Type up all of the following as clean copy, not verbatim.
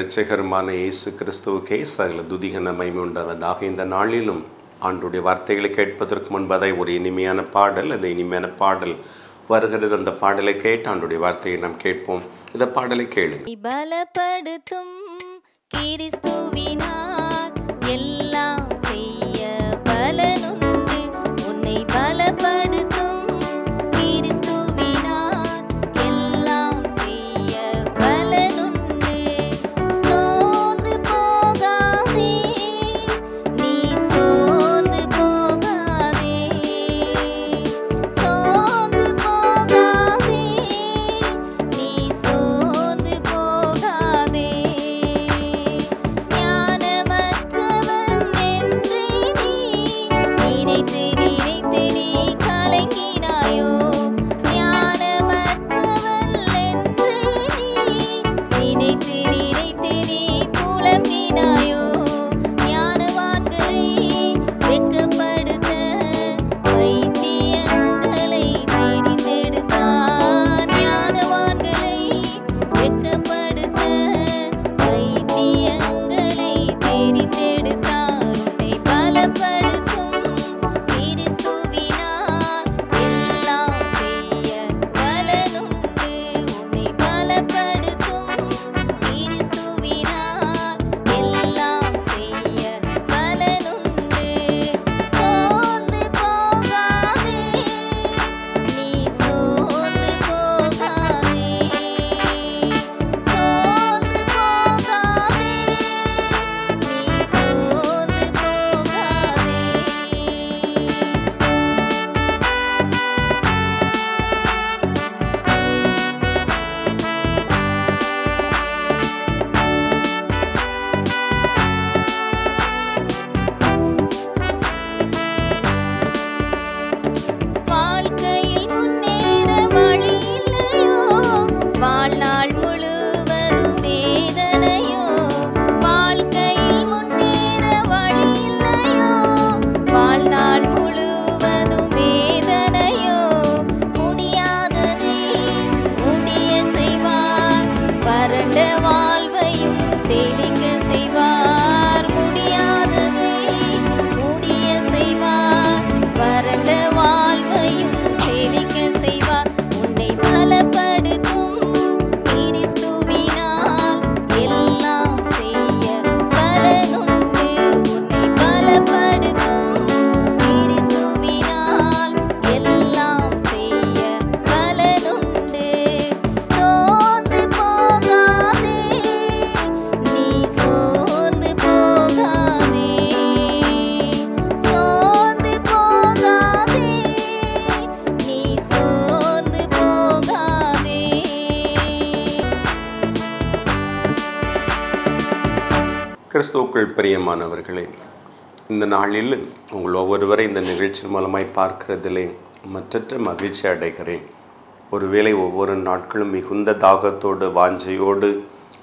இரட்சகருமான இயேசு கிறிஸ்துவுக்கே சகல துதிகன மகிமை உண்டாவதாக. இந்த நாளிலும் ஆண்டுடைய வார்த்தைகளை கேட்பதற்கு முன்பதாய் ஒரு இனிமையான பாடல், அந்த இனிமையான பாடல் வருகிறது. அந்த பாடலை கேட்டு ஆண்டுடைய வார்த்தையை நாம் கேட்போம். இந்த பாடலை கேளுங்க. பலப்படுத்தும் கிறிஸ்துவினால் எல்லாம் செய்ய பலனுண்டு. உன்னை பலப்படுத்தும் கிறிஸ்துவினால் எல்லாம் செய்ய பலனுண்டு. சோர்ந்து போகாதே, நீ சோர்ந்து போகாதே, சோர்ந்து போகாதே, நீ சோர்ந்து போகாதே. ஞானமற்றவன் என்றே நீ நினைத்து நினைத்து நீ கலங்கினாயோ. ஞானமற்றவள் என்றே நீ நினைத்து நினைத்து நீ புலம்பினாயோ. ஞானவான்களை வெட்கப்படுத்த வைத்தியங்களை தெரிந்தெடுத்தான். ஞானவான்களை வெட்கப்படுத்த வைத்தியங்களை தெரிந்தெடுத்தார். உன்னை பலப்படுத்தும் கிறிஸ்துவினால் எல்லாம் செய்ய பலனுண்டு. உன்னை பலப்படுத்தும் கிறிஸ்துவினால் எல்லாம் செய்ய பலனுண்டு. சோர்ந்து போகாதே, நீ சோர்ந்து போகாதே, சோர்ந்து போகாதே, நீ சோர்ந்து போகாதே. வாழ்க்கையில் முன்னேற வழி இல்லையோ, வாழ்நாள் முழுவதும் வேதனையோ. வாழ்க்கையில் முன்னேற வழி இல்லையோ, வாழ்நாள் முழுவதும் வேதனையோ. முடியாததை முடிய செய்வார், வறண்ட வாழ்வையும் செழிக்க செய்வார். முடியாததை முடிய செய்வார், வறண்ட வாழ்வையும் செழிக்க செய்வார். உன்னை பலப்படுத்தும் கிறிஸ்துவினால் எல்லாம் செய்ய பலனுண்டு. உன்னை பலப்படுத்தும் கிறிஸ்துவினால் எல்லாம் செய்ய பலனுண்டு. சோர்ந்து போகாதே, நீ சோர்ந்து போகாதே, சோர்ந்து போகாதே, நீ சோர்ந்து போகாதே. கிறிஸ்துவுக்குள் பிரியமானவர்களே, இந்த நாளில் உங்கள் ஒவ்வொருவரை இந்த நிகழ்ச்சி மூலமாய் பார்க்கிறதிலே மற்றற்ற மகிழ்ச்சி அடைகிறேன். ஒருவேளை ஒவ்வொரு நாட்களும் மிகுந்த தாகத்தோடு வாஞ்சையோடு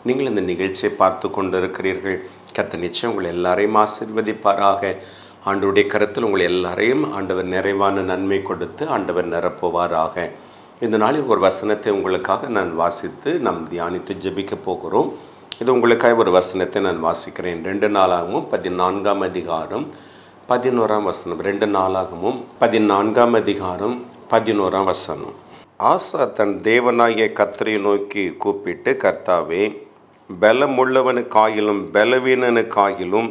நீங்கள் இந்த நிகழ்ச்சியை பார்த்து கொண்டிருக்கிறீர்கள். கர்த்தர் நிச்சயம் உங்கள் எல்லாரையும் ஆசீர்வதிப்பாராக. ஆண்டவருடைய கருத்தில் உங்கள் எல்லாரையும் ஆண்டவர் நிறைவான நன்மை கொடுத்து ஆண்டவர் நிரப்புவாராக. இந்த நாளில் ஒரு வசனத்தை உங்களுக்காக நான் வாசித்து நாம் தியானித்து ஜெபிக்க போகிறோம். இது உங்களுக்காக ஒரு வசனத்தை நான் வாசிக்கிறேன். 2 நாளாகமும் 14ஆம் அதிகாரம் 11ஆம் வசனம். 2 நாளாகமும் 14ஆம் அதிகாரம் 11ஆம் வசனம். ஆசா தன் தேவனாகிய கர்த்தரை நோக்கி கூப்பிட்டு, கர்த்தாவே, பலமுள்ளவனுக்காகிலும் பலவீனனுக்காகிலும்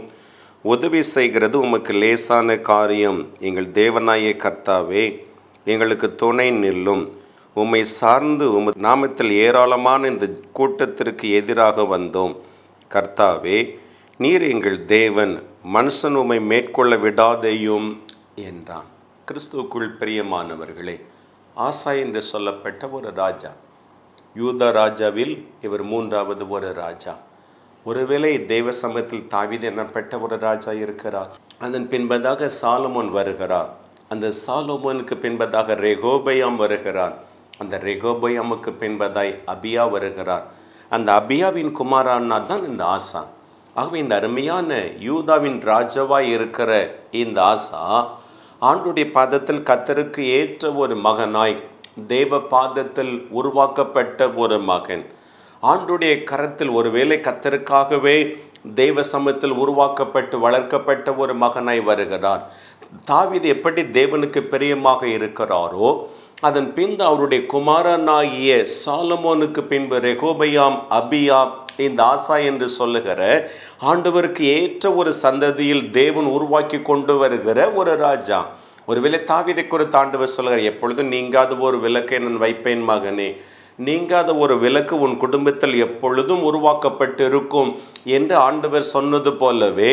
உதவி செய்கிறது உமக்கு லேசான காரியம். எங்கள் தேவனாகிய கர்த்தாவே, எங்களுக்கு துணை நில்லும். உம்மை சார்ந்து உமது நாமத்தில் ஏராளமான இந்த கூட்டத்திற்கு எதிராக வந்தோம். கர்த்தாவே, நீர் எங்கள் தேவன், மனுஷன் உம்மை மேற்கொள்ள விடாதேயும் என்றான். கிறிஸ்துவுக்குள் பிரியமானவர்களே, ஆசா என்று சொல்லப்பட்ட ஒரு ராஜா, யூதா ராஜாவில் இவர் 3வது ஒரு ராஜா. ஒருவேளை தேவ சமயத்தில் தாவீது எனப்பட்ட ஒரு ராஜா இருக்கிறார். அதன் பின்பதாக சாலமோன் வருகிறார். அந்த சாலமோனுக்கு பின்பதாக ரெகோபயாம் வருகிறார். அந்த ரெகோபயாமுக்கு பின்பதாய் அபியா வருகிறார். அந்த அபியாவின் குமாரனா தான் இந்த ஆசா. ஆகவே இந்த அருமையான யூதாவின் ராஜாவாய் இருக்கிற இந்த ஆசா ஆண்டுடைய பாதத்தில் கர்த்தருக்கு ஏற்ற ஒரு மகனாய் தேவ பாதத்தில் உருவாக்கப்பட்ட ஒரு மகன். ஆண்டுடைய கரத்தில் ஒருவேளை கர்த்தருக்காகவே தெய்வ சமூகத்தில் உருவாக்கப்பட்டு வளர்க்கப்பட்ட ஒரு மகனாய் வருகிறார். தாவீது எப்படி தேவனுக்கு பிரியமாக இருக்கிறாரோ அதன் பின்பு அவருடைய குமாரனாகிய சாலமோனுக்கு பின்பு ரெகோபயாம், அபியா, இந்த ஆசா என்று சொல்லுகிற ஆண்டவருக்கு ஏற்ற ஒரு சந்ததியில் தேவன் உருவாக்கி கொண்டு வருகிற ஒரு ராஜா. ஒருவேளை தாவீதை குறித்து ஆண்டவர் சொல்லுகிறார், எப்பொழுதும் நீங்காத ஒரு விளக்கை நான் வைப்பேன் மகனே, நீங்காத ஒரு விளக்கு உன் குடும்பத்தில் எப்பொழுதும் உருவாக்கப்பட்டு இருக்கும் என்று ஆண்டவர் சொன்னது போலவே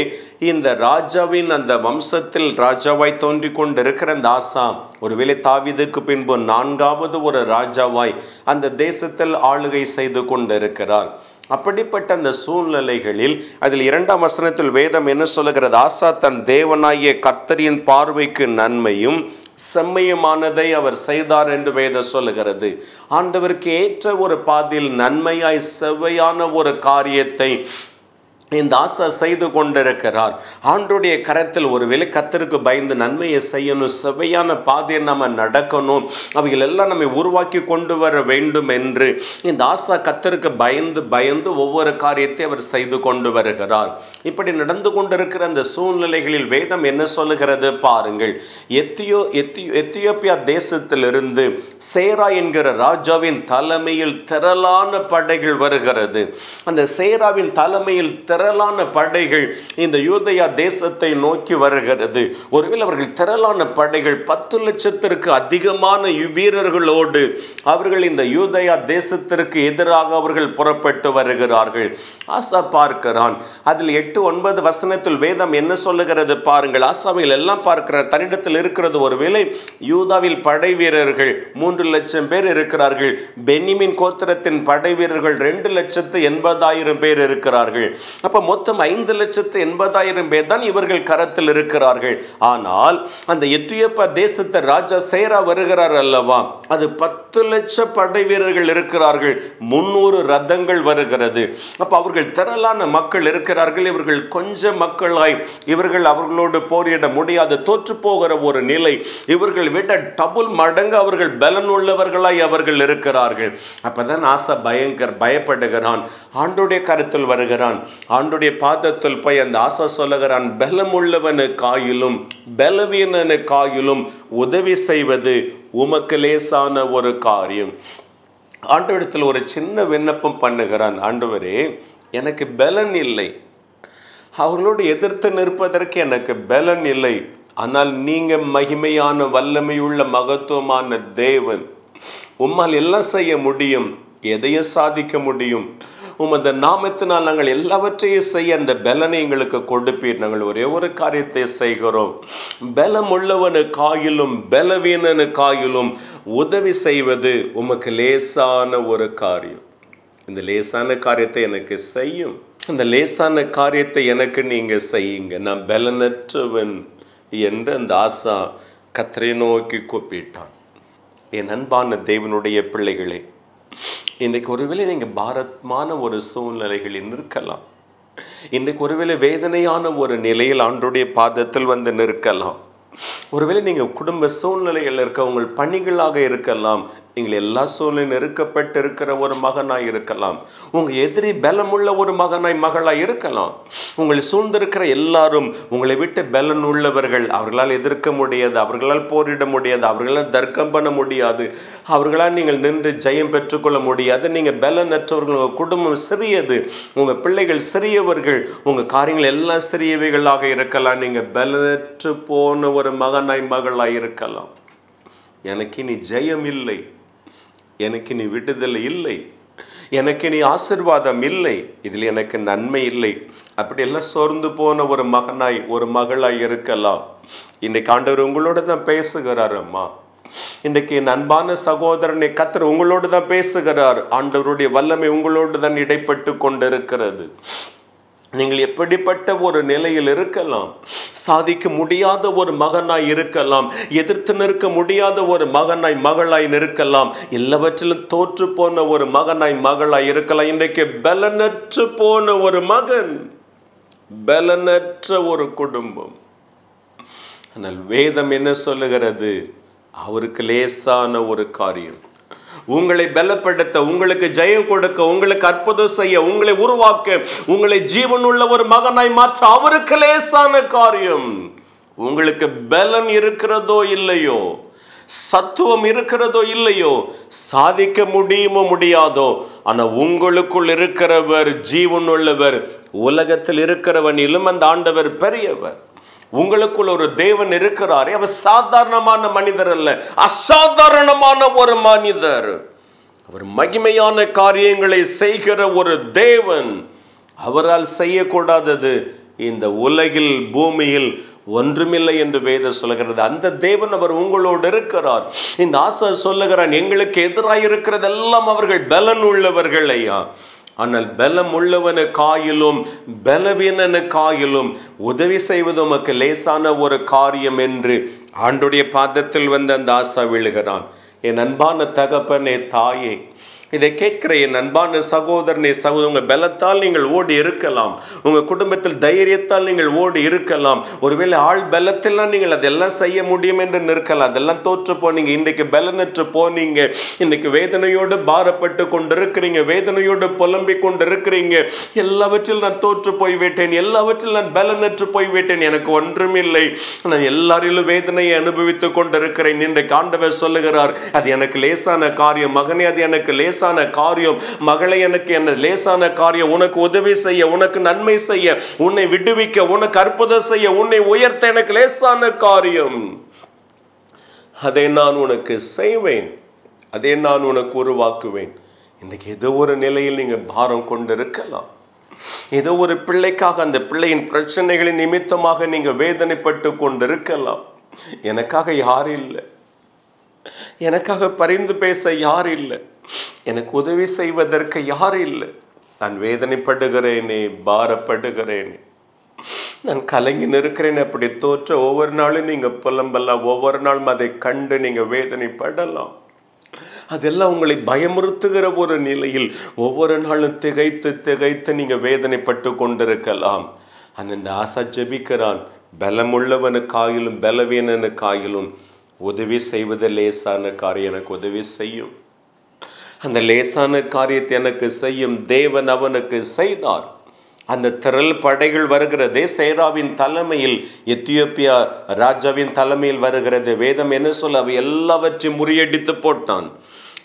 இந்த ராஜாவின் அந்த வம்சத்தில் ராஜாவாய் தோன்றி கொண்டிருக்கிற அந்த ஆசா ஒருவேளை தாவீதுக்கு பின்பு 4வது ஒரு ராஜாவாய் அந்த தேசத்தில் ஆளுகை செய்து கொண்டிருக்கிறார். அப்படிப்பட்ட அந்த சூழ்நிலைகளில் அதில் 2ஆம் வசனத்தில் வேதம் என்ன சொல்லுகிறது? ஆசா தன் தேவனாகிய கர்த்தரின் பார்வைக்கு நன்மையும் செம்மையுமானதை அவர் செய்தார் என்று வேதம் சொல்லுகிறது. ஆண்டவருக்கு ஏற்ற ஒரு பாதையில் நன்மையாய் செவ்வையான ஒரு காரியத்தை இந்த ஆசா செய்து கொண்டிருக்கிறார். ஆண்டுடைய கரத்தில் ஒருவேளை கர்த்தருக்கு பயந்து நன்மையை செய்யணும், செவ்வையான பாதையை நம்ம நடக்கணும், அவைகள் எல்லாம் நம்மை உருவாக்கி கொண்டு வர வேண்டும் என்று இந்த ஆசா கர்த்தருக்கு பயந்து ஒவ்வொரு காரியத்தை அவர் செய்து கொண்டு வருகிறார். இப்படி நடந்து கொண்டிருக்கிற அந்த சூழ்நிலைகளில் வேதம் என்ன சொல்லுகிறது பாருங்கள். எத்தியோப்பியா தேசத்திலிருந்து சேரா என்கிற ராஜாவின் தலைமையில் திரளான படைகள் வருகிறது. அந்த சேராவின் தலைமையில் திரளான படைகள் இந்த யூதேயா தேசத்தை நோக்கி வருகிறது. ஒருவேளை அவர்கள் திரளான படைகள் 10 லட்சத்திற்கு அதிகமான வீரர்களோடு அவர்கள் இந்த யூதேயா தேசத்திற்கு எதிராக அவர்கள் புறப்பட்டு வருகிறார்கள். ஆசா பார்க்கிறான். அதில் 8-9 வசனத்தில் வேதம் என்ன சொல்லுகிறது பாருங்கள். ஆசாவையில் எல்லாம் பார்க்கிறார். தன்னிடத்தில் இருக்கிறது ஒருவேளை யூதாவில் படை வீரர்கள் 3 லட்சம் பேர் இருக்கிறார்கள். பென்னிமின் கோத்திரத்தின் படை வீரர்கள் 2,80,000 பேர் இருக்கிறார்கள். அப்ப மொத்தம் 5,80,000 பேர் தான் இவர்கள் கரத்தில் இருக்கிறார்கள். ஆனால் அந்த எத்தியோப்பியா தேசத்தை ராஜா சேரா வருகிறார் அல்லவா, அது 10 லட்சம் படை வீரர்கள் இருக்கிறார்கள், 300 ரதங்கள் வருகிறது. அப்ப அவர்கள் திரளான மக்கள் இருக்கிறார்கள். இவர்கள் கொஞ்சம் மக்களாய் இவர்கள் அவர்களோடு போரிட முடியாது, தோற்று போகிற ஒரு நிலை. இவர்கள் விட டபுள் மடங்கு அவர்கள் பலன் உள்ளவர்களாய் அவர்கள் இருக்கிறார்கள். அப்பதான் ஆசா பயப்படுகிறான். ஆண்டுடைய கருத்தில் வருகிறான். ஆண்டுடைய பாதத்தில் போய் அந்த ஆசா சொல்லுகிறான், பலமுள்ளவனுக்காயிலும் பலவீனனுக்காயிலும் உதவி செய்வது உமக்கு லேசான ஒரு காரியம். ஆண்டவரிடத்தில் ஒரு சின்ன விண்ணப்பம் பண்ணுகிறான். ஆண்டவரே, எனக்கு பலன் இல்லை, அவர்களோடு எதிர்த்து நிற்பதற்கு எனக்கு பலன் இல்லை. ஆனால் நீங்க மகிமையான வல்லமையுள்ள மகத்துவமான தேவன், உம்மால் எல்லாம் செய்ய முடியும், எதையும் சாதிக்க முடியும். உமது நாமத்தினால் நாங்கள் எல்லாவற்றையும் செய்ய அந்த பலனை எங்களுக்கு கொடுப்பீர். நாங்கள் ஒரே ஒரு காரியத்தை செய்கிறோம், பலம் உள்ளவனுக்காயிலும் பலவீனனுக்காயிலும் உதவி செய்வது உமக்கு லேசான ஒரு காரியம். இந்த லேசான காரியத்தை எனக்கு செய்யும், அந்த லேசான காரியத்தை எனக்கு நீங்க செய்யுங்க, நான் பலனற்றவன் என்று அந்த ஆசா கர்த்தரை நோக்கி கூப்பிட்டான். என் அன்பான தேவனுடைய பிள்ளைகளே, இன்றைக்கு ஒருவேளை நீங்கள் பாரமான ஒரு சூழ்நிலைகளில் நிற்கலாம். இன்றைக்கு ஒருவேளை வேதனையான ஒரு நிலையில் ஆண்டவருடைய பாதத்தில் வந்து நிற்கலாம். ஒருவேளை நீங்கள் குடும்ப சூழ்நிலையில் இருக்க, உங்கள் பணிகளாக இருக்கலாம், நீங்கள் எல்லா சூழ்நிலையும் நெருக்கப்பட்டு இருக்கிற ஒரு மகனாய் இருக்கலாம், உங்கள் எதிரி பலமுள்ள ஒரு மகனாய் மகளாய் இருக்கலாம். உங்களை சூழ்ந்திருக்கிற எல்லாரும் உங்களை விட்டு பலன் உள்ளவர்கள், அவர்களால் எதிர்க்க முடியாது, அவர்களால் போரிட முடியாது, அவர்களால் தர்க்கம் பண்ண முடியாது, அவர்களால் நீங்கள் நின்று ஜெயம் பெற்றுக்கொள்ள முடியாது. நீங்கள் பலனற்றவர்கள், உங்கள் குடும்பம் சிறியது, உங்கள் பிள்ளைகள் சிறியவர்கள், உங்கள் காரியங்கள் எல்லாம் சிறியவைகளாக இருக்கலாம். நீங்கள் பலனற்று போன ஒரு மகனாய் மகளாய் இருக்கலாம். எனக்கு இனி ஜெயம் இல்லை, எனக்கு நீ விடுதலை இல்லை, எனக்கு நீ ஆசீர்வாதம் இல்லை, இதில் எனக்கு நன்மை இல்லை, அப்படியெல்லாம் சோர்ந்து போன ஒரு மகனாய் ஒரு மகளாய் இருக்கலாம். இன்றைக்கு ஆண்டவர் உங்களோட தான் பேசுகிறார். அம்மா, இன்றைக்கு என் அன்பான சகோதரனை கர்த்தர் உங்களோடு தான் பேசுகிறார். ஆண்டவருடைய வல்லமை உங்களோடு தான் இடைப்பட்டு கொண்டிருக்கிறது. நீங்கள் எப்படிப்பட்ட ஒரு நிலையில் இருக்கலாம், சாதிக்க முடியாத ஒரு மகனாய் இருக்கலாம், எதிர்த்து நிற்க முடியாத ஒரு மகனாய் மகளாய் நிற்கலாம், எல்லாவற்றிலும் தோற்று போன ஒரு மகனாய் மகளாய் இருக்கலாம். இன்றைக்கு பலனற்று போன ஒரு மகன், பலனற்ற ஒரு குடும்பம். ஆனால் வேதம் என்ன சொல்லுகிறது? அவருக்கு லேசான ஒரு காரியம். உங்களை பலப்படுத்த, உங்களுக்கு ஜெயம் கொடுக்க, உங்களுக்கு அற்புதம் செய்ய, உங்களை உருவாக்க, உங்களை ஜீவனுள்ள ஒரு மகனாய் மாற்ற அவருக்கு லேசான காரியம். உங்களுக்கு பலன் இருக்கிறதோ இல்லையோ, சத்துவம் இருக்கிறதோ இல்லையோ, சாதிக்க முடியுமோ முடியாதோ, ஆனா உங்களுக்குள் இருக்கிறவர் ஜீவனுள்ளவர், உலகத்தில் இருக்கிறவனிலும் அந்த ஆண்டவர் பெரியவர். உங்களுக்குள் ஒரு தேவன் இருக்கிறாரே, அவர் சாதாரணமான மனிதர் அல்ல, அசாதாரணமான ஒரு மனிதர். அவர் மகிமையான காரியங்களை செய்கிற ஒரு தேவன். அவரால் செய்யக்கூடாதது இந்த உலகில் பூமியில் ஒன்றுமில்லை என்று வேதம் சொல்லுகிறது. அந்த தேவன் அவர் உங்களோடு இருக்கிறார். இந்த ஆசார் சொல்லுகிறான், எங்களுக்கு எதிராக இருக்கிறதெல்லாம் அவர்கள் பலன் உள்ளவர்கள் ஐயா. ஆனால் பலம் உள்ளவனுக்காயிலும் பலவீனனுக்காயிலும் உதவி செய்வது உமக்கு லேசான ஒரு காரியம் என்று ஆண்டுடைய பாதத்தில் வந்து அந்த ஆசா விழுகிறான். என் அன்பான தகப்பனே, தாயே, இதை கேட்கிற என் அன்பான சகோதரனே, உங்கள் பலத்தால் நீங்கள் ஓடி இருக்கலாம், உங்கள் குடும்பத்தில் தைரியத்தால் நீங்கள் ஓடி இருக்கலாம். ஒருவேளை ஆள் பலத்தெல்லாம் நீங்கள் அதெல்லாம் செய்ய முடியும் என்று நிற்கலாம். அதெல்லாம் தோற்று போனீங்க. இன்றைக்கு பலனற்று போனீங்க. இன்னைக்கு வேதனையோடு பாரப்பட்டு கொண்டிருக்கிறீங்க, வேதனையோடு புலம்பிக் கொண்டிருக்கிறீங்க. எல்லாவற்றில் நான் தோற்று போய்விட்டேன், எல்லாவற்றில் நான் பலனற்று போய்விட்டேன், எனக்கு ஒன்றுமில்லை, நான் எல்லாரிலும் வேதனையை அனுபவித்துக் கொண்டிருக்கிறேன். இன்றைக்கு ஆண்டவர் சொல்லுகிறார், அது எனக்கு லேசான காரியம் மகனே, அது எனக்கு லேசான காரியம் மகளே, எனக்கு என்ன லேசான காரியம். உனக்கு உதவி செய்ய, உனக்கு நன்மை செய்ய, உன்னை விடுவிக்க, உனக்கு அற்புதம் செய்ய, உன்னை உயர்த்த எனக்கு லேசான காரியம். அதை நான் உனக்கு செய்வேன், அதை நான் உனக்கு உருவாக்குவேன். இன்னைக்கு ஏதோ ஒரு நிலையில் நீங்க பாரம் கொண்டிருக்கலாம். ஏதோ ஒரு பிள்ளைக்காக, அந்த பிள்ளையின் பிரச்சனைகளின் நிமித்தமாக நீங்க வேதனைப்பட்டு கொண்டிருக்கலாம். எனக்காக யார் இல்லை, எனக்காக பரிந்து பேச யார் இல்லை, எனக்கு உதவி செய்வதற்கு யார் இல்லை, நான் வேதனைப்படுகிறேனே, பாரப்படுகிறேனே, நான் கலங்கி நிற்கிறேன். அப்படி தோற்ற ஒவ்வொரு நாளும் நீங்க புலம்பலாம், ஒவ்வொரு நாளும் அதை கண்டு நீங்க வேதனைப்படலாம். அதெல்லாம் உங்களை பயமுறுத்துகிற ஒரு நிலையில் ஒவ்வொரு நாளும் திகைத்து திகைத்து நீங்க வேதனைப்பட்டு கொண்டிருக்கலாம். அந்த ஆசா ஜெபிக்கிறான், பலமுள்ளவனுக்காயிலும் பலவீனனுக்காயிலும் உதவி செய்வது லேசான காரியம், எனக்கு உதவி செய்யும். அந்த லேசான காரியத்தை எனக்கு செய்யும் தேவன் அவனுக்கு செய்தார். அந்த திரள் படைகள் வருகிறதே, சேராவின் தலைமையில், எத்தியோப்பியா ராஜாவின் தலைமையில் வருகிறது. வேதம் என்ன சொல்ல, அவை எல்லாவற்றையும் முறியடித்து போட்டான்.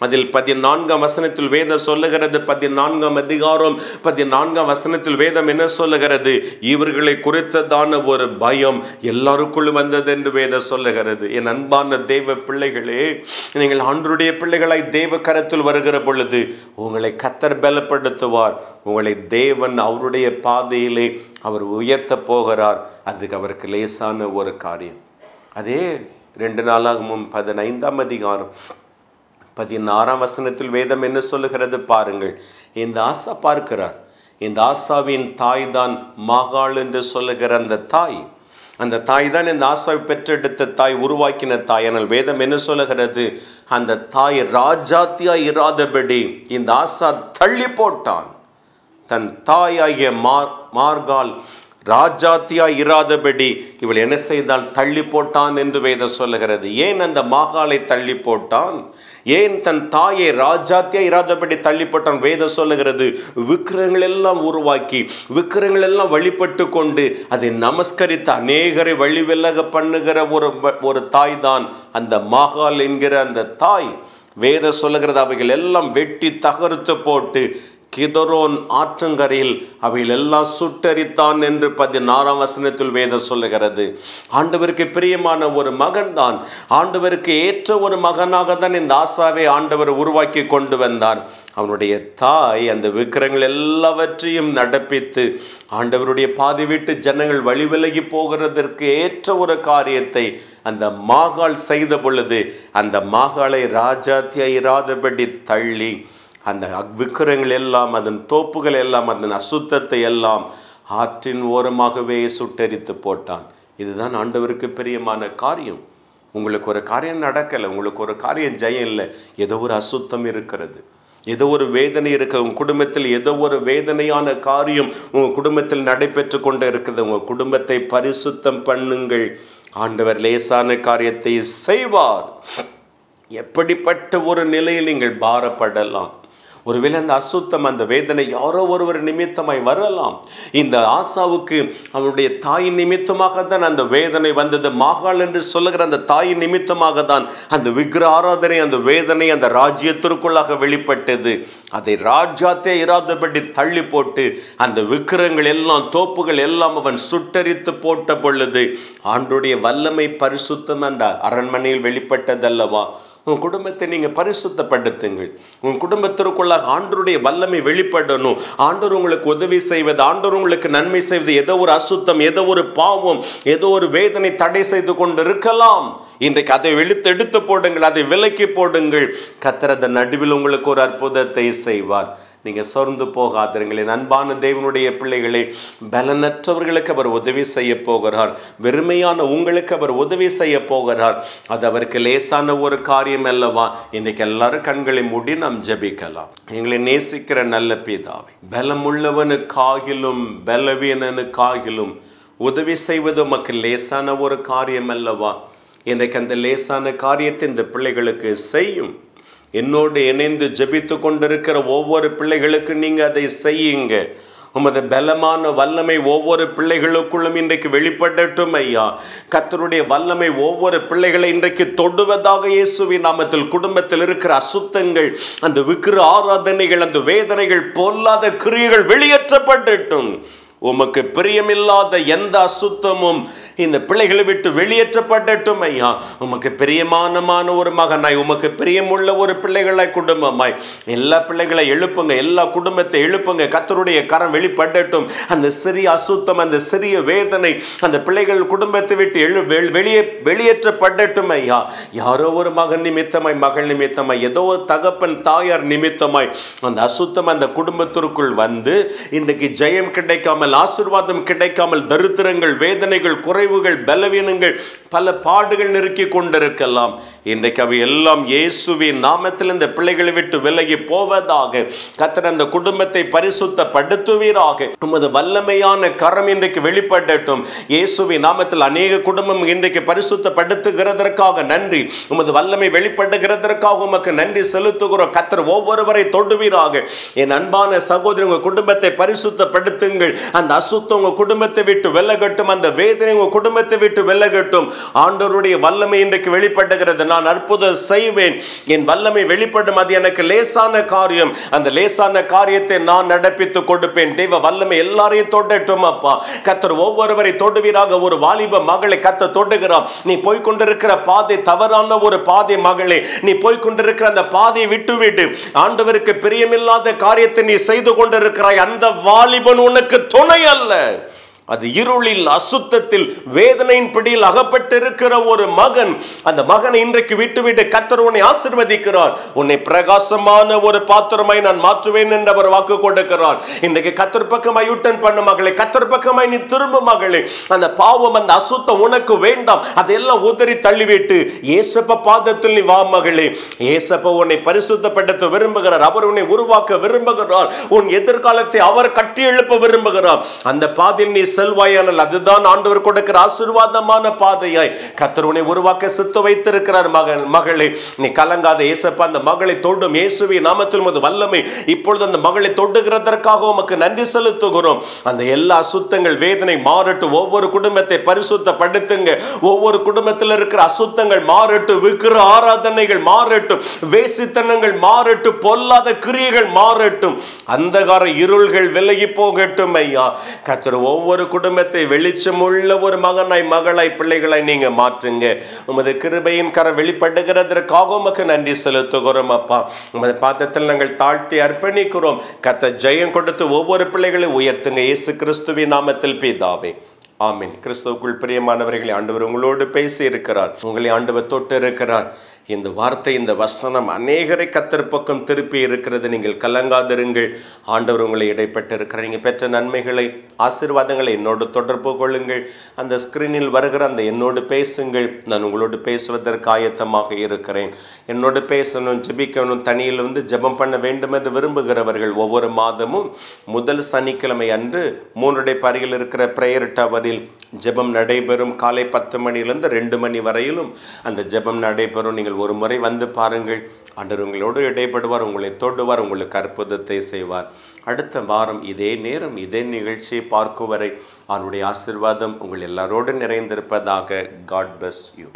அதில் 14ஆம் வசனத்தில் வேதம் சொல்லுகிறது, 14ஆம் அதிகாரம் 14ஆம் வசனத்தில் வேதம் என்ன சொல்லுகிறது, இவர்களை குறித்ததான ஒரு பயம் எல்லாருக்குள்ளும் வந்தது என்று வேதம் சொல்லுகிறது. என் அன்பான தேவ பிள்ளைகளே, நீங்கள் ஆண்டவருடைய பிள்ளைகளாய் தேவ கரத்தில் வருகிற பொழுது உங்களை கர்த்தர் பலப்படுத்துவார். உங்களை தேவன் அவருடைய பாதையிலே அவர் உயர்த்த போகிறார். அதுக்கு அவருக்கு லேசான ஒரு காரியம். அதே 2 நாளாகமும் 15ஆம் அதிகாரம் 16ஆம் வசனத்தில் வேதம் என்ன சொல்லுகிறது பாருங்கள். இந்த ஆசா பார்க்கிறார். இந்த ஆசாவின் தாய் தான் மாகாள் என்று சொல்லுகிற அந்த தாய். அந்த தாய் தான் இந்த ஆசாவை பெற்றெடுத்த தாய், உருவாக்கின தாய். ஆனால் வேதம் என்ன சொல்லுகிறது, அந்த தாய் ராஜாத்தியாய் இராதபடி இந்த ஆசா தள்ளி போட்டான். தன் தாயாகிய மார்காள் ராஜாத்தியாய் இராதபடி இவள் என்ன செய்தால் தள்ளி போட்டான் என்று வேதம் சொல்லுகிறது. ஏன் அந்த மாகாளை தள்ளி போட்டான்? ஏன் தன் தாயை ராஜாத்தியாய் இராதபடி தள்ளி போட்டான்? வேதம் சொல்லுகிறது, விக்கிரகங்கள் எல்லாம் உருவாக்கி, விக்கிரகங்கள் எல்லாம் வழிபட்டு கொண்டு அதை நமஸ்கரித்து அநேகரை வழி விலக பண்ணுகிற ஒரு தாய் தான் அந்த மாகாள் என்கிற அந்த தாய். வேதம் சொல்லுகிறது, அவைகள் எல்லாம் வெட்டி தகர்த்து போட்டு கிதரோன் ஆற்றங்கரையில் அவைகள் எல்லாம் சுட்டரித்தான் என்று 16ஆம் வசனத்தில் வேதம் சொல்லுகிறது. ஆண்டவருக்கு பிரியமான ஒரு மகன் தான், ஆண்டவருக்கு ஏற்ற ஒரு மகனாக தான் இந்த ஆசாவை ஆண்டவர் உருவாக்கி கொண்டு வந்தார். அவனுடைய தாய் அந்த விக்கிரங்கள் எல்லாவற்றையும் நடப்பித்து ஆண்டவருடைய பாதை விட்டு ஜனங்கள் வழி விலகி போகிறதற்கு ஏற்ற ஒரு காரியத்தை அந்த மாகாள் செய்த பொழுது, அந்த மாகாளை ராஜாத்தியாய் இராதபடி தள்ளி அந்த விக்கிரங்கள் எல்லாம், அதன் தோப்புகள் எல்லாம், அதன் அசுத்தத்தை எல்லாம் ஆற்றின் ஓரமாகவே சுட்டரித்து போட்டான். இதுதான் ஆண்டவருக்கு பிரியமான காரியம். உங்களுக்கு ஒரு காரியம் நடக்கலை, உங்களுக்கு ஒரு காரியம் ஜெயம் இல்லை, ஏதோ ஒரு அசுத்தம் இருக்கிறது, ஏதோ ஒரு வேதனை இருக்குது உங்கள் குடும்பத்தில், ஏதோ ஒரு வேதனையான காரியம் உங்கள் குடும்பத்தில் நடைபெற்று கொண்டு இருக்குது. உங்கள் குடும்பத்தை பரிசுத்தம் பண்ணுங்கள், ஆண்டவர் லேசான காரியத்தை செய்வார். எப்படிப்பட்ட ஒரு நிலையில் நீங்கள் பாரப்படலாம். ஒருவேளை அந்த அசுத்தம், அந்த வேதனை யாரோ ஒருவர் நிமித்தமாய் வரலாம். இந்த ஆசாவுக்கு அவருடைய தாயின் நிமித்தமாக தான் அந்த வேதனை வந்தது. மாகாள் என்று சொல்லுகிற அந்த தாயின் நிமித்தமாக தான் அந்த விக்கிர ஆராதனை, அந்த வேதனை அந்த ராஜ்யத்திற்குள்ளாக வெளிப்பட்டது. அதை ராஜாத்தே இராதபடி தள்ளி போட்டு அந்த விக்கிரங்கள் எல்லாம், தோப்புகள் எல்லாம் அவன் சுட்டரித்து போட்ட பொழுது ஆண்டோடைய வல்லமை, பரிசுத்தம் அந்த அரண்மனையில் வெளிப்பட்டதல்லவா? உன் குடும்பத்தை நீங்கள் பரிசுத்தப்படுத்துங்கள். உன் குடும்பத்திற்குள்ளாக ஆண்டவருடைய வல்லமை வெளிப்படணும். ஆண்டவர் உங்களுக்கு உதவி செய்வது, ஆண்டவர் உங்களுக்கு நன்மை செய்வது, ஏதோ ஒரு அசுத்தம், ஏதோ ஒரு பாவம், ஏதோ ஒரு வேதனை தடை செய்து கொண்டு இருக்கலாம். இன்றைக்கு அதை எடுத்து போடுங்கள், அதை விலக்கி போடுங்கள். கர்த்தர் அந்த நடுவில் உங்களுக்கு ஒரு அற்புதத்தை செய்வார். நீங்கள் சோர்ந்து போகாதீர்கள். என் அன்பான தேவனுடைய பிள்ளைகளே, பலனற்றவர்களுக்கு அவர் உதவி செய்ய போகிறார். வெறுமையான உங்களுக்கு அவர் உதவி செய்ய போகிறார். அது அவருக்கு லேசான ஒரு காரியம் அல்லவா? இன்றைக்கு எல்லாரும் கண்களை மூடி நாம் ஜெபிக்கலாம். எங்களை நேசிக்கிற நல்ல பிதாவே, பலமுள்ளவனுக்காகிலும் பலவீனனுக்காகிலும் உதவி செய்வது உமக்கு லேசான ஒரு காரியம் அல்லவா? இன்றைக்கு அந்த லேசான காரியத்தை இந்த பிள்ளைகளுக்கு செய்யும். என்னோடு இணைந்து ஜெபித்து கொண்டிருக்கிற ஒவ்வொரு பிள்ளைகளுக்கு நீங்கள் அதை செய்யுங்க. உமது பலமான வல்லமை ஒவ்வொரு பிள்ளைகளுக்குள்ளும் இன்றைக்கு வெளிப்படட்டும் ஐயா. கர்த்தருடைய வல்லமை ஒவ்வொரு பிள்ளைகளை இன்றைக்கு தொடுவதாக இயேசுவின் நாமத்தில். குடும்பத்தில் இருக்கிற அசுத்தங்கள், அந்த விக்கிர ஆராதனைகள், அந்த வேதனைகள், பொல்லாத கிரியைகள் வெளியேற்றப்படட்டும். உமக்கு பிரியமில்லாத எந்த அசுத்தமும் இந்த பிள்ளைகளை விட்டு வெளியேற்றப்படட்டும் ஐயா. உமக்கு பிரியமான ஒரு மகனாய், உமக்கு பிரியமுள்ள ஒரு பிள்ளைகளாய், குடும்பமாய் எல்லா பிள்ளைகளை எழுப்புங்க, எல்லா குடும்பத்தை எழுப்புங்க. கர்த்தருடைய கரம் வெளிப்படட்டும். அந்த சிறிய அசுத்தம், அந்த சிறிய வேதனை அந்த பிள்ளைகள் குடும்பத்தை விட்டு வெளியேற்றப்படட்டும் ஐயா. யாரோ ஒரு மகன் நிமித்தமாய், மகள் நிமித்தமாய், ஏதோ ஒரு தகப்பன் தாயார் நிமித்தமாய் அந்த அசுத்தம் அந்த குடும்பத்திற்குள் வந்து இன்றைக்கு ஜெயம் கிடைக்காமல், ஆசீர்வாதம் கிடைக்காமல், தரித்திரங்கள், வேதனைகள், குறைவுகள், பலவீனங்கள், பல பாடுகள் நெருக்கி கொண்டிருக்கலாம். இன்றைக்கு அவை எல்லாம் இயேசுவின் நாமத்தில் இந்த பிள்ளைகளை விட்டு விலகி போவதாக. கர்த்தர் அந்த குடும்பத்தை பரிசுத்தப்படுத்துவீராக. உமது வல்லமையான கரம் இன்றைக்கு வெளிப்படட்டும். இயேசுவின் நாமத்தில் அநேக குடும்பம் இன்றைக்கு பரிசுத்தப்படுத்துகிறதற்காக நன்றி. உமது வல்லமை வெளிப்படுகிறதற்காக உமக்கு நன்றி செலுத்துகிறோம். கர்த்தர் ஒவ்வொருவரை தொடுவீராக. என் அன்பான சகோதரி, உங்கள் குடும்பத்தை பரிசுத்தப்படுத்துங்கள். அந்த அசுத்தம் உங்க குடும்பத்தை விட்டு விலகட்டும். அந்த வேதனை உங்க குடும்பத்தை விட்டு விலகட்டும். ஆண்டவருடைய வல்லமை இன்றைக்கு வெளிப்படுகிறது. நான் அற்புதம் செய்வேன், என் வல்லமை வெளிப்படும், அது எனக்கு லேசான காரியம், அந்த லேசான காரியத்தை நான் நடப்பித்து கொடுப்பேன். தெய்வ வல்லமை எல்லாரையும் தொடட்டும் அப்பா. கர்த்தர் ஒவ்வொருவரை தொடுவீராக. ஒரு வாலிப மகளை கர்த்தர் தொடுகிறார். நீ போய்கொண்டிருக்கிற பாதை தவறான ஒரு பாதை மகளே. நீ போய்கொண்டிருக்கிற அந்த பாதையை விட்டுவிடு. ஆண்டவருக்கு பிரியமில்லாத காரியத்தை நீ செய்து கொண்டிருக்கிறாய். அந்த வாலிபன் உனக்கு துணை அல்ல. அது இருளில், அசுத்தத்தில், வேதனையின் பிடியில் அகப்பட்டிருக்கிற ஒரு மகன். அந்த மகனை இன்றைக்கு விட்டுவிட்டு கர்த்தர் உன்னை ஆசீர்வதிக்கிறார். உன்னை பிரகாசமான ஒரு பாத்திரமாய் நான் மாற்றுவேன் என்று அவர் வாக்கு கொடுக்கிறார். இன்றைக்கு கர்த்தர் பக்கமாய் யூட்டன் பண்ண மகளே, கர்த்தர் பக்கமாய் நீ திரும்ப மகளே. அந்த பாவம், அந்த அசுத்தம் உனக்கு வேண்டாம். அதையெல்லாம் உதறி தள்ளிவிட்டு இயேசப்ப பாதத்தில் நீ வா மகளே. இயேசப்ப உன்னை பரிசுத்தப்படுத்த விரும்புகிறார். அவர் உன்னை உருவாக்க விரும்புகிறார். உன் எதிர்காலத்தை அவர் கட்டி எழுப்ப விரும்புகிறார். அந்த பாதையில் நீ செல்வாயானால் அதுதான் ஆண்டவர் கொடுக்கிற ஆசீர்வாதமான பாதையாய் கர்த்தர் உன்னை உருவாக்க சித்த வைத்திருக்கிறார். மகளே, நீ கலங்காத. இயேசப்பா அந்த மகளை தொடும். இயேசுவின் நாமத்தில் உமது வல்லமை இப்பொழுது அந்த மகளை தொடுகிறதற்காக உமக்கு நன்றி செலுத்துகிறோம். அந்த எல்லா அசுத்தங்கள், வேதனை மாறட்டும். ஒவ்வொரு குடும்பத்தை பரிசுத்தப்படுத்துங்க. ஒவ்வொரு குடும்பத்தில் இருக்கிற அசுத்தங்கள் மாறட்டும். விக்கிர ஆராதனைகள் மாறட்டும். வேசித்தனங்கள் மாறட்டும். பொல்லாத கிரியைகள் மாறட்டும். அந்தகார இருள்கள் விலகி போகட்டும் ஐயா. கர்த்தர் ஒவ்வொரு குடும்பத்தை வெளிச்சமுள்ள ஒரு மகனாய், மகளாய், பிள்ளைகளாய் நீங்க மாற்றுங்க. உமது கிருபையின் கரம் வெளிப்படுகிறதற்காக உமக்கு நன்றி செலுத்துகிறோம் அப்பா. உமது பாதத்தில் நாங்கள் தாழ்த்தி அர்ப்பணிக்கிறோம். கர்த்தர் ஜெயம் கொடுத்து ஒவ்வொரு பிள்ளைகளையும் உயர்த்துங்க. இயேசு கிறிஸ்துவின் நாமத்தில் பிதாவே, ஆமென். கிறிஸ்துவுக்குள் பிரியமானவர்களை, ஆண்டவர் உங்களோடு பேசி இருக்கிறார். உங்களை ஆண்டவர் தொட்டு இருக்கிறார். இந்த வார்த்தை, இந்த வசனம் அநேகரை கர்த்தர் பக்கம் திருப்பி இருக்கிறது. நீங்கள் கலங்காதிருங்கள். ஆண்டவர் உங்களை இடைப்பட்டு இருக்கிறார். நீங்கள் பெற்ற நன்மைகளை, ஆசீர்வாதங்களை என்னோடு தொடர்பு கொள்ளுங்கள். அந்த ஸ்கிரீனில் வருகிற அந்த என்னோடு பேசுங்கள். நான் உங்களோடு பேசுவதற்கு ஆயத்தமாக இருக்கிறேன். என்னோடு பேசணும், ஜெபிக்கணும், தனியில் வந்து ஜெபம் பண்ண வேண்டும் என்று விரும்புகிறவர்கள் ஒவ்வொரு மாதமும் முதல் சனிக்கிழமை அன்று 3 அருகில் இருக்கிற பிரேயர் டவரில் ஜெபம் நடைபெறும். காலை 10 மணியிலிருந்து 2 மணி வரையிலும் அந்த ஜெபம் நடைபெறும். நீங்கள் ஒரு முறை வந்து பாருங்கள். ஆண்டவர் உங்களோடு இடைப்படுவார், உங்களை தொடுவார், உங்களுக்கு அற்புதத்தை செய்வார். அடுத்த வாரம் இதே நேரம் இதே நிகழ்ச்சியை பார்க்கும் வரை அவருடைய ஆசீர்வாதம் உங்கள் எல்லாரோடு நிறைந்திருப்பதாக. God bless you.